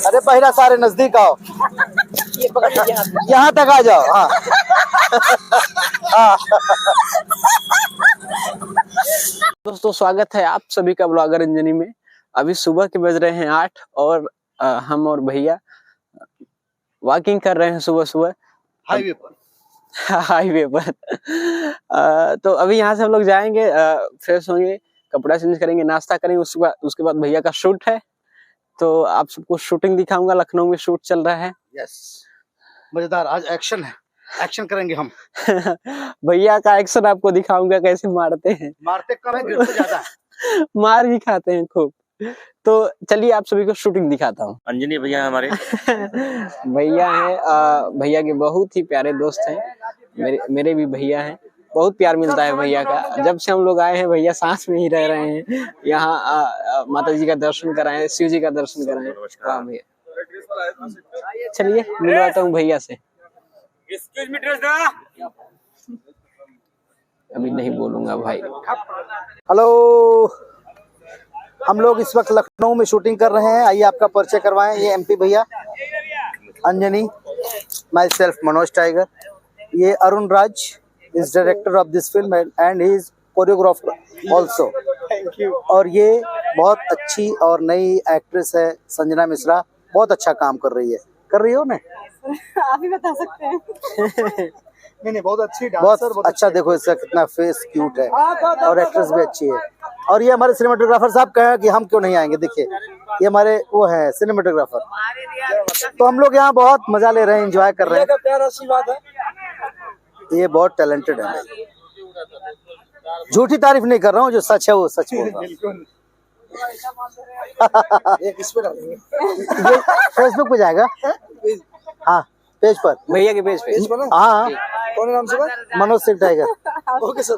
अरे पहिरा सारे नजदीक आओ, ये पकड़ लीजिए हाथ में। यहाँ तक आ जाओ। हाँ हाँ। दोस्तों स्वागत है आप सभी का ब्लॉगर अंजनी में। अभी सुबह के बज रहे हैं 8 और हम और भैया वॉकिंग कर रहे हैं सुबह सुबह हाईवे पर। हाईवे पर। तो अभी यहाँ से हम लोग जाएंगे, फ्रेश होंगे, कपड़ा चेंज करेंगे, नाश्ता करेंगे, उसके बाद भैया का शूट है। तो आप सबको शूटिंग दिखाऊंगा, लखनऊ में शूट चल रहा है। यस, मजेदार। आज एक्शन है, एक्शन करेंगे हम। भैया का एक्शन आपको दिखाऊंगा कैसे मारते हैं। मारते कम है, गिरते ज्यादा है। मार भी खाते हैं खूब। तो चलिए आप सभी को शूटिंग दिखाता हूँ। अंजनी भैया हमारे भैया हैं, भैया के बहुत ही प्यारे दोस्त हैं, मेरे भी भैया हैं। बहुत प्यार मिलता है भैया का। जब से हम लोग आए हैं भैया सांस में ही रह रहे हैं। यहाँ माता जी का दर्शन कराए, शिव जी का दर्शन कराए। वाह भैया, चलिए मिलवाता हूँ भैया से। अभी नहीं बोलूंगा भाई। हेलो, हम लोग इस वक्त लखनऊ में शूटिंग कर रहे हैं। आइए आपका परिचय करवाएं। ये एमपी भैया Anjani, myself Manoj Tiger. ये Arun Raj is director of this film and he is choreographer also. और ये बहुत अच्छी और नई एक्ट्रेस है संजना मिश्रा, बहुत अच्छा काम कर रही है। कर रही हो ना? आप ही बता सकते हैं। नहीं, बहुत अच्छी डांसर, बहुत अच्छा। देखो इसका कितना फेस क्यूट है और एक्ट्रेस भी अच्छी है। और ये हमारे सिनेमेटोग्राफर साहब कहे कि हम क्यों नहीं आएंगे। देखिए ये हमारे वो है सिनेमेटोग्राफर। तो हम लोग यहाँ बहुत मजा ले रहे हैं, एंजॉय कर रहे हैं। प्यार आशीर्वाद है। ये बहुत टैलेंटेड है। झूठी तारीफ नहीं कर रहा हूँ, जो सच है वो सच बोल रहा हूँ। फेसबुक पे जाएगा। हाँ, पेज पर, भैया के पेज पे। हाँ। कौन नाम से? Manoj Singh tiger. Okay sir.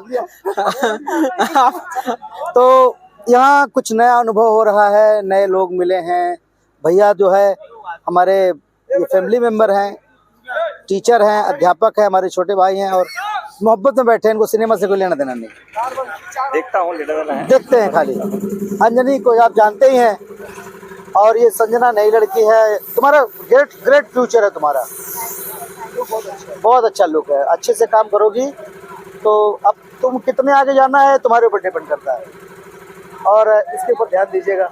तो यहाँ कुछ नया अनुभव हो रहा है, नए लोग मिले हैं। भैया जो है हमारे ये फैमिली मेंबर हैं, टीचर हैं, अध्यापक हैं, हमारे छोटे भाई हैं और मोहब्बत में बैठे हैं। इनको सिनेमा से कोई लेना देना नहीं। देखता हूँ, देखते हैं खाली। अंजनी को आप जानते ही हैं और ये संजना नई लड़की है। तुम्हारा ग्रेट फ्यूचर है तुम्हारा, बहुत अच्छा लुक है। अच्छे से काम करोगी तो अब तुम कितने आगे जाना है तुम्हारे ऊपर डिपेंड करता है और इसके ऊपर ध्यान दीजिएगा।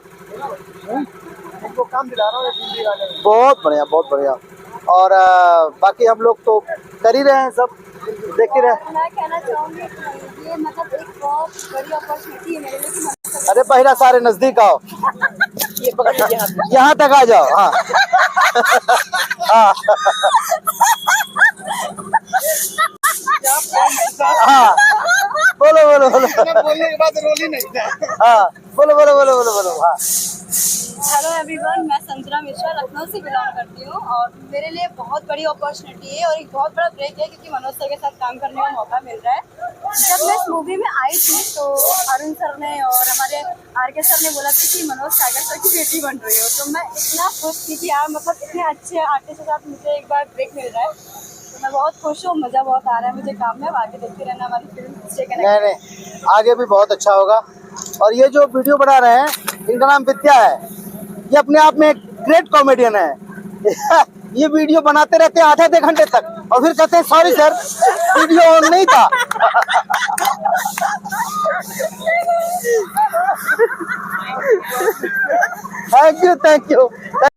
इनको काम दिला रहा हूँ। बहुत बढ़िया, बहुत बढ़िया। और बाकी हम लोग तो कर ही रहे हैं, सब देख ही रहे। मैं कहना चाहूंगी कि ये मतलब एक बहुत बड़ी अपॉर्चुनिटी है मेरे लिए। अरे पहिरा सारे नजदीक आओ, ये पकड़ लीजिए हाथ में। यहाँ तक आ जाओ। हाँ हाँ हाँ, बोलो बोलो बोलो। बोलने के बाद रोल ही नहीं था। हाँ, बोलो बोलो बोलो बोलो बोलो। हाँ, हेलो एवरीवन, मैं संजना मिश्रा लखनऊ से बिलोंग करती हूँ और मेरे लिए बहुत बड़ी अपॉर्चुनिटी है और एक बहुत बड़ा ब्रेक है क्योंकि मनोज सर के साथ काम करने का मौका मिल रहा है। जब मैं इस मूवी में आई थी तो अरुण सर ने और हमारे आर.के. सर ने बोला था कि मनोज टाइगर सर की बेटी बन रही हो। तो मैं इतना खुश थी कि यार मतलब इतने अच्छे आर्टिस्ट के साथ मुझे एक बार ब्रेक मिल रहा है। तो मैं बहुत खुश हूँ, मज़ा बहुत आ रहा है मुझे काम में। आगे देखते रहना हमारी फिल्म। नहीं, आगे भी बहुत अच्छा होगा। और ये जो वीडियो बना रहे हैं इनका नाम विद्या है। ये अपने आप में एक ग्रेट कॉमेडियन है। ये वीडियो बनाते रहते हैं आधे घंटे तक और फिर कहते हैं सॉरी सर, वीडियो ऑन नहीं था। Thank you.